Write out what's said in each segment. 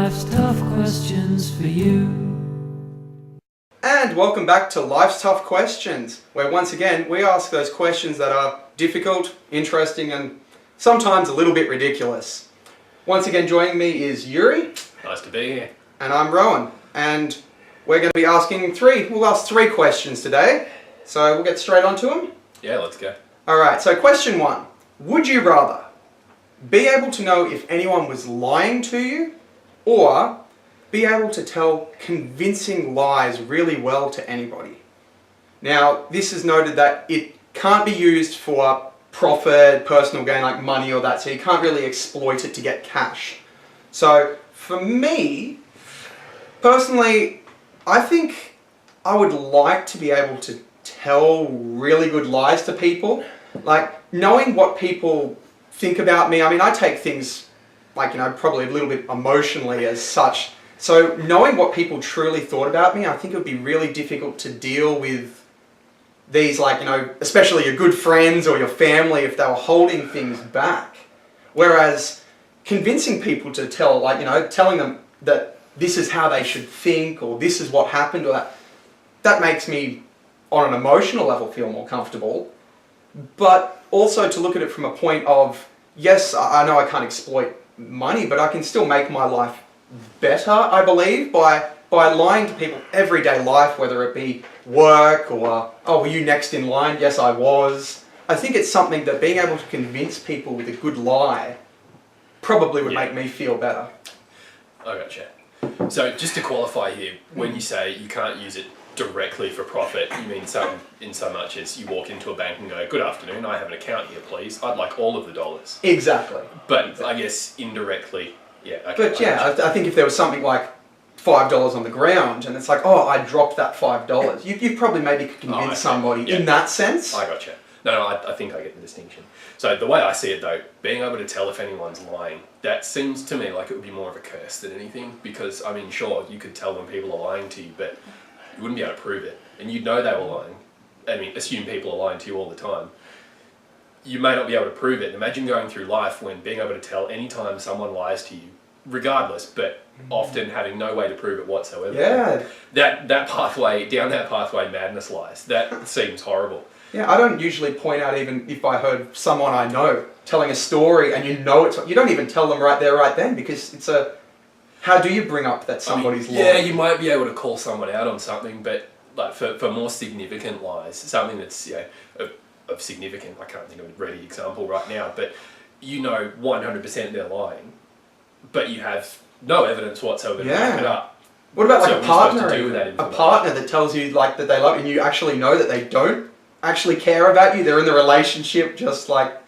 life's tough questions for you. And welcome back to Life's Tough Questions, where once again we ask those questions that are difficult, interesting, and sometimes a little bit ridiculous. Once again joining me is Yuri. Nice to be here. And I'm Rowan. And we're going to be asking we'll ask three questions today. So we'll get straight onto them. Yeah, let's go. Alright, so question one. Would you rather be able to know if anyone was lying to you, or be able to tell convincing lies really well to anybody? Now, this is noted that it can't be used for profit, personal gain, like money or that, so you can't really exploit it to get cash. So, for me, personally, I think I would like to be able to tell really good lies to people. Like, knowing what people think about me, I mean, I take things, like, probably a little bit emotionally as such. So knowing what people truly thought about me, I think it would be really difficult to deal with these, especially your good friends or your family if they were holding things back. Whereas convincing people to tell, telling them that this is how they should think, or this is what happened, or that makes me, on an emotional level, feel more comfortable. But also to look at it from a point of, yes, I know I can't exploit money, but I can still make my life better, I believe, by lying to people everyday life, whether it be work or, oh, were you next in line? Yes, I was. I think it's something that being able to convince people with a good lie probably would make me feel better. I gotcha. So just to qualify here, when you say you can't use it directly for profit, you mean in so much as you walk into a bank and go, good afternoon, I have an account here, please. I'd like all of the dollars. Exactly. But exactly. I guess indirectly, yeah. Okay, but yeah, I think if there was something like $5 on the ground and it's like, oh, I dropped that $5, you probably maybe could convince somebody in that sense. I gotcha. No, I think I get the distinction. So the way I see it though, being able to tell if anyone's lying, that seems to me like it would be more of a curse than anything, because, I mean, sure, you could tell when people are lying to you, but you wouldn't be able to prove it. And you'd know they were lying. I mean, assume people are lying to you all the time. You may not be able to prove it. Imagine going through life when being able to tell any time someone lies to you, regardless, but often having no way to prove it whatsoever. Yeah. That pathway, down that pathway, madness lies. That seems horrible. Yeah, I don't usually point out, even if I heard someone I know telling a story and you don't even tell them right there, right then, because it's how do you bring up that somebody's lying? Yeah, you might be able to call someone out on something, but like for more significant lies, something that's of significant, I can't think of a ready example right now, but 100% they're lying, but you have no evidence whatsoever to back it up. What about a partner? A partner that tells you that they love you and you actually know that they don't actually care about you. They're in the relationship just like,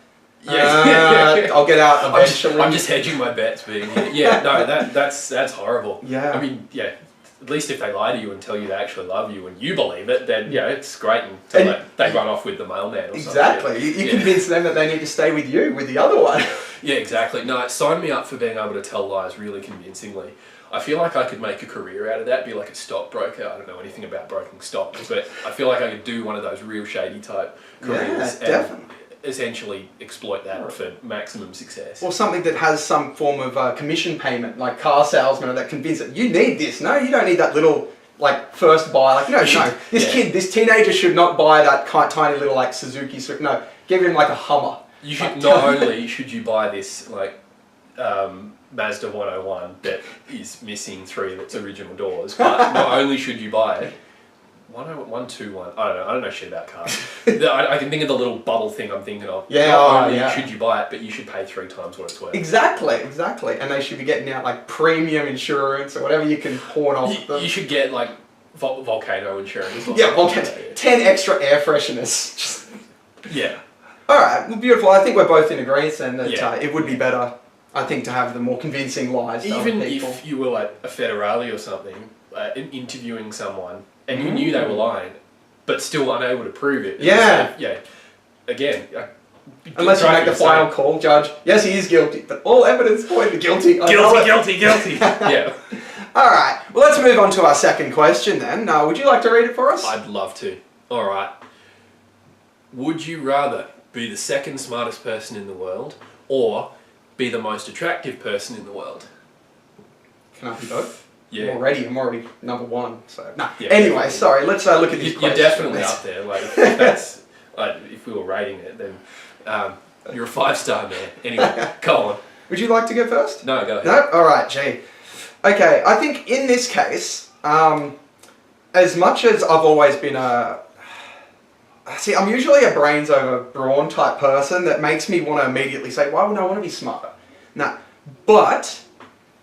I'll get out eventually. I'm just hedging my bets being here. Yeah, no, that's horrible. Yeah. I mean, yeah, at least if they lie to you and tell you they actually love you and you believe it, then it's great until they run off with the mailman or something. Exactly. You convince them that they need to stay with you, with the other one. Yeah, exactly. No, sign me up for being able to tell lies really convincingly. I feel like I could make a career out of that, be like a stockbroker. I don't know anything about broking stocks, but I feel like I could do one of those real shady type careers and essentially exploit that for maximum success. Or something that has some form of commission payment, like car salesman, that convince it, you need this. No, you don't need that little, first buy. This teenager should not buy that tiny little, Suzuki. No, give him, a Hummer. You should, not only should you buy this, Mazda 101 that is missing 3 of its original doors, but not only should you buy it, 121, I don't know shit about cars. I can think of the little bubble thing I'm thinking of. Not only should you buy it, but you should pay 3 times what it's worth. Exactly. And they should be getting out premium insurance or whatever you can pawn off them. You should get volcano insurance. Yeah, 10 extra air fresheners. Yeah. Alright, well, beautiful. I think we're both in agreement and that it would be better, I think, to have the more convincing lies. Even if you were a federale or something, interviewing someone, and you knew they were lying, but still unable to prove it. Again, unless you make the final call, judge. Yes, he is guilty, but all evidence point to guilty. Guilty. Yeah. All right. Well, let's move on to our second question then. Would you like to read it for us? I'd love to. All right. Would you rather be the second smartest person in the world, or be the most attractive person in the world? Can I be both? Yeah. I'm already number one. So no. Yeah, anyway, definitely. sorry. Let's look at these You're questions. definitely up there. Like if that's like if we were rating it, then you're a 5-star man. Anyway, go on. Would you like to go first? No, go ahead. No? Alright, gee. Okay, I think in this case, as much as I've always been I'm usually a brains over brawn type person that makes me want to immediately say, why would I want to be smarter? Nah. But,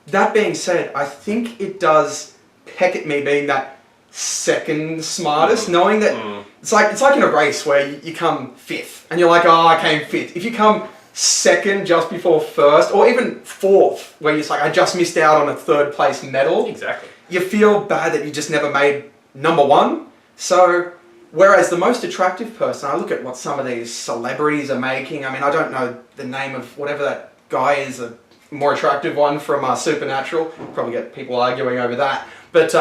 that being said, I think it does peck at me being that second smartest, knowing that it's like in a race where you come fifth, and you're like, oh, I came fifth. If you come second just before first, or even fourth, where you're just like, I just missed out on a third place medal. Exactly. You feel bad that you just never made number one. So, whereas the most attractive person, I look at what some of these celebrities are making. I mean, I don't know the name of whatever that guy is, a more attractive one from Supernatural. Probably get people arguing over that. But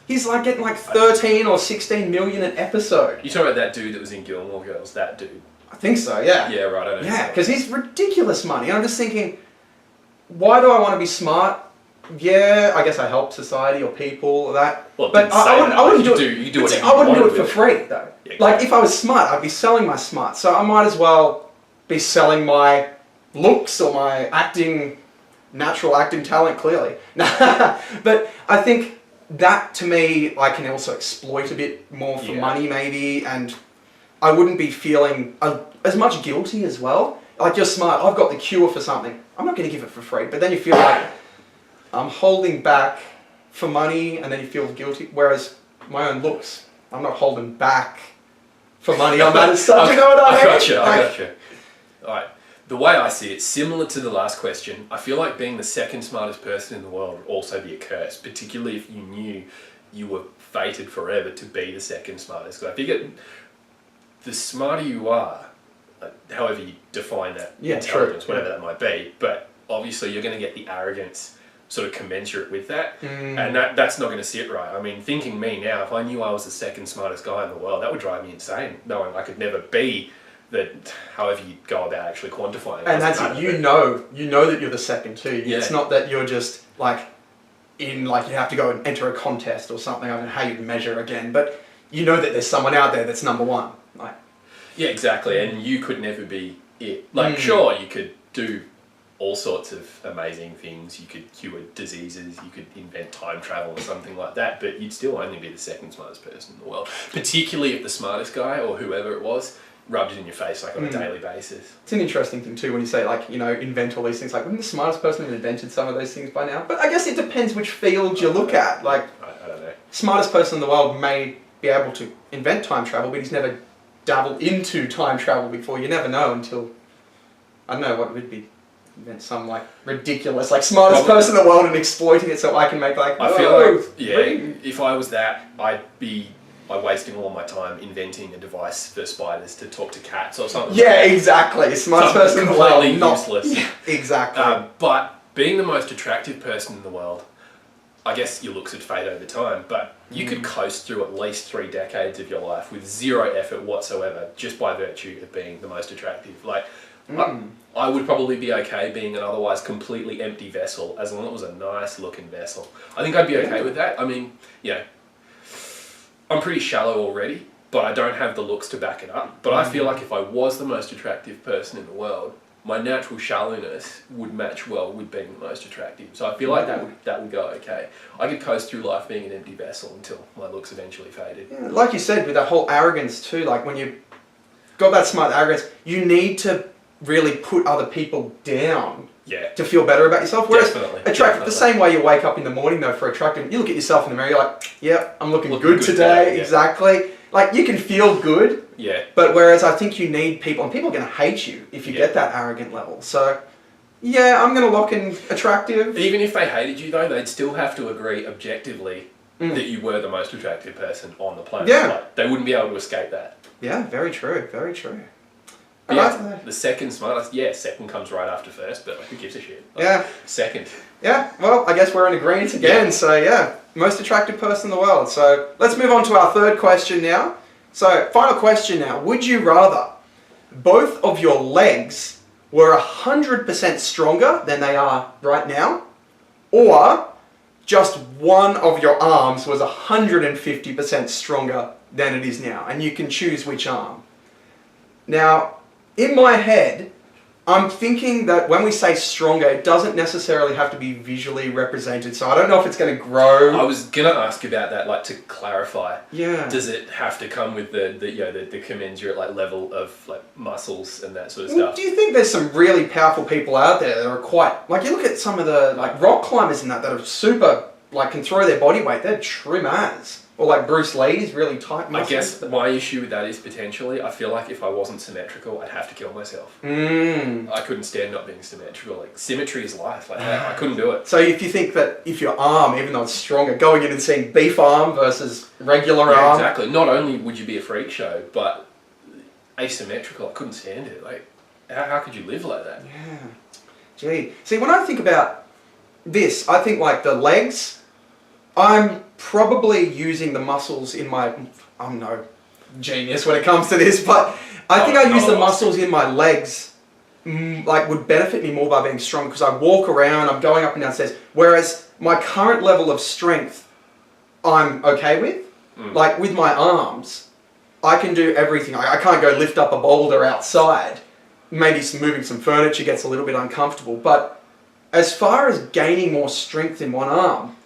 he's like getting like 13 or 16 million an episode. You talking about that dude that was in Gilmore Girls? That dude. I think so, yeah. Yeah, right. I know. Yeah, because he's ridiculous money. I'm just thinking, why do I want to be smart? Yeah, I guess I help society or people or that. Well, but I wouldn't do it. You do it. I wouldn't do it for free though. Yeah, exactly. Like if I was smart, I'd be selling my smart. So I might as well be selling my looks or my natural acting talent. Clearly, but I think that to me, I can also exploit a bit more for money, maybe, and I wouldn't be feeling as much guilty as well. Like you're smart. I've got the cure for something. I'm not going to give it for free. But then you feel like I'm holding back for money, and then you feel guilty. Whereas my own looks, I'm not holding back for money on that as such. You know what I mean? I gotcha. Alright. The way I see it, similar to the last question, I feel like being the second smartest person in the world would also be a curse, particularly if you knew you were fated forever to be the second smartest. Because I think the smarter you are, however you define that intelligence, whatever that might be, but obviously you're going to get the arrogance sort of commensurate with that, and that's not going to sit right. I mean, thinking me now, if I knew I was the second smartest guy in the world, that would drive me insane, knowing I could never be that, however you go about actually quantifying it. And that's it, you know that you're the second too. Yeah. It's not that you're just like, you have to go and enter a contest or something, I don't know how you'd measure again, but you know that there's someone out there that's number one. Like, yeah, exactly, and you could never be it. Like, sure, you could do all sorts of amazing things. You could cure diseases, you could invent time travel or something like that, but you'd still only be the second smartest person in the world. Particularly if the smartest guy, or whoever it was, rubbed it in your face like on a daily basis. It's an interesting thing too when you say like, invent all these things. Like, wouldn't the smartest person have invented some of those things by now? But I guess it depends which field you look at. Like, I don't know. Smartest person in the world may be able to invent time travel, but he's never dabbled into time travel before. You never know until, I don't know, what would be, invent some like ridiculous, like smartest person in the world and exploiting it so I can make like, I feel like, if I was that, I'd be wasting all my time inventing a device for spiders to talk to cats or something. Yeah, exactly. Smartest person in the world. Completely useless. Yeah, exactly. But being the most attractive person in the world, I guess your looks would fade over time, but you could coast through at least 3 decades of your life with zero effort whatsoever, just by virtue of being the most attractive. Like, I would probably be okay being an otherwise completely empty vessel, as long as it was a nice looking vessel. I think I'd be okay with that. I mean, I'm pretty shallow already, but I don't have the looks to back it up. But I feel like if I was the most attractive person in the world, my natural shallowness would match well with being the most attractive. So I feel like that would go okay. I could coast through life being an empty vessel until my looks eventually faded. Yeah, like you said, with that whole arrogance too, like when you got that smart arrogance, you need to really put other people down to feel better about yourself. Whereas attractive, the same way you wake up in the morning though for attractive, you look at yourself in the mirror, you're like, yep, I'm looking good today, exactly. Like you can feel good, but whereas I think you need people, and people are going to hate you if you get that arrogant level. So I'm going to lock in attractive. Even if they hated you though, they'd still have to agree objectively that you were the most attractive person on the planet. Yeah. Like, they wouldn't be able to escape that. Yeah, very true, very true. The second smartest, second comes right after first, but who gives a shit? Like, second. Yeah, well, I guess we're in agreement again, so most attractive person in the world. So let's move on to our third question now. So, final question now. Would you rather both of your legs were 100% stronger than they are right now, or just one of your arms was 150% stronger than it is now, and you can choose which arm. Now, in my head, I'm thinking that when we say stronger, it doesn't necessarily have to be visually represented. So I don't know if it's going to grow. I was gonna ask about that, like to clarify. Yeah. Does it have to come with the commensurate like level of like muscles and that sort of Well, stuff? do you think there's some really powerful people out there that are quite, like you look at some of the like rock climbers and that are super, like can throw their body weight, they're trim as. Or like Bruce Lee's really tight muscles. I guess my issue with that is potentially, I feel like if I wasn't symmetrical, I'd have to kill myself. I couldn't stand not being symmetrical. Like symmetry is life. Like I couldn't do it. So if you think that if your arm, even though it's stronger, going in and seeing beef arm versus regular Yeah, arm. exactly. Not only would you be a freak show, but asymmetrical, I couldn't stand it. Like, how could you live like that? Yeah. Gee. See, when I think about this, I think like the legs, I'm probably using the muscles in my, I'm no genius when it comes to this, but I think I use the muscles in my legs like would benefit me more by being strong because I walk around, I'm going up and down stairs, whereas my current level of strength I'm okay with. Like with my arms, I can do everything. I can't go lift up a boulder outside. Maybe moving some furniture gets a little bit uncomfortable, but as far as gaining more strength in one arm,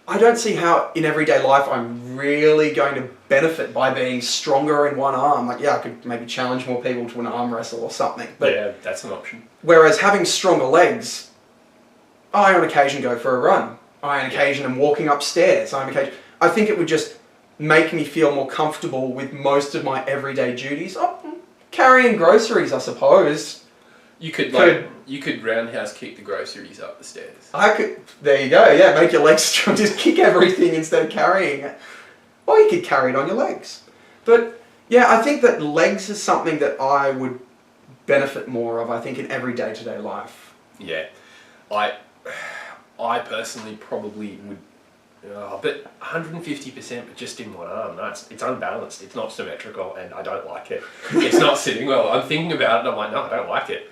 I don't see how in everyday life I'm really going to benefit by being stronger in one arm. Like, yeah, I could maybe challenge more people to an arm wrestle or something. But yeah, that's an option. Whereas having stronger legs, I on occasion go for a run. I on occasion am walking upstairs. I think it would just make me feel more comfortable with most of my everyday duties. Oh, carrying groceries, I suppose. You could roundhouse kick the groceries up the stairs. There you go, yeah, make your legs strong, just kick everything instead of carrying it. Or you could carry it on your legs. But yeah, I think that legs is something that I would benefit more of, I think, in every day-to-day life. Yeah. I personally probably would, but 150%, but just in one arm. No, it's unbalanced, it's not symmetrical, and I don't like it. It's not sitting well. I'm thinking about it, and I'm like, no, I don't like it.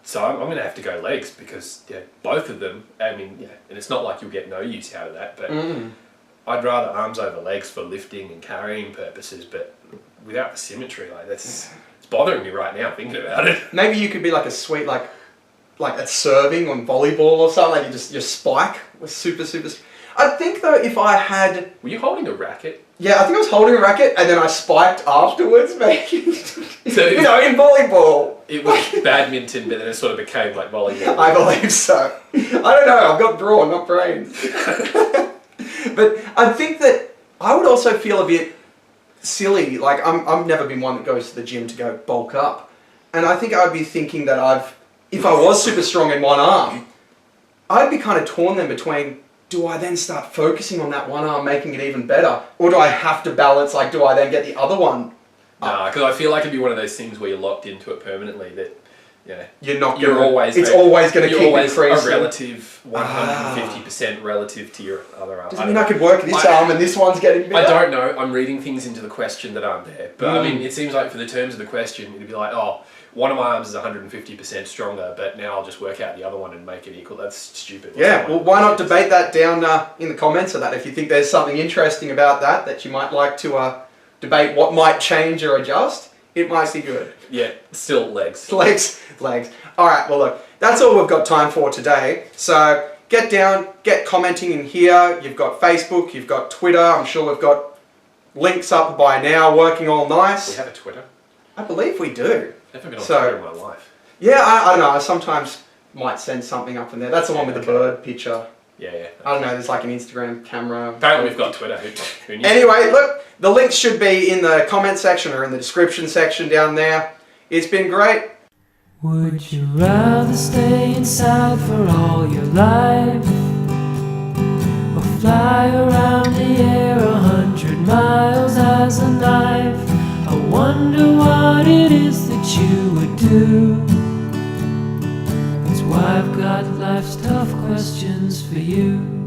So I'm going to have to go legs because both of them, and it's not like you'll get no use out of that, but I'd rather arms over legs for lifting and carrying purposes, but without the symmetry, like it's bothering me right now thinking about it. Maybe you could be like a sweet, like at serving on volleyball or something, like your spike was super. I think though if I had... Were you holding a racket? Yeah, I think I was holding a racket and then I spiked afterwards, maybe. So in volleyball. It was badminton, but then it sort of became like volleyball. I believe so. I don't know, I've got brawn, not brains. But I think that I would also feel a bit silly. Like, I've never been one that goes to the gym to go bulk up. And I think I'd be thinking that if I was super strong in one arm, I'd be kind of torn then between, do I then start focusing on that one arm, making it even better? Or do I have to balance, like, do I then get the other one? No, because I feel like it'd be one of those things where you're locked into it permanently that, it's always going to keep increasing. A relative 150% relative to your other arm. Does it mean I could work this arm and this one's getting bigger? I don't know. I'm reading things into the question that aren't there. But I mean, it seems like for the terms of the question, it'd be like, oh, one of my arms is 150% stronger, but now I'll just work out the other one and make it equal. That's stupid. Yeah, well, why not debate that down in the comments of that? If you think there's something interesting about that you might like to debate what might change or adjust, it might be good. Yeah, still legs. Legs. All right, well, look, that's all we've got time for today. So get down, get commenting in here. You've got Facebook, you've got Twitter. I'm sure we've got links up by now, working all nice. We have a Twitter? I believe we do. I've never been on Twitter in my life. Yeah, I don't know. I sometimes might send something up in there. That's the one with the bird picture. Yeah. I don't know, there's like an Instagram camera. Apparently we've got Twitter. Who knew? Anyway, look, the links should be in the comment section or in the description section down there. It's been great. Would you rather stay inside for all your life, or fly around the air 100 miles as a knife? I wonder what it is that you would do. That's why I've got life's tough questions for you.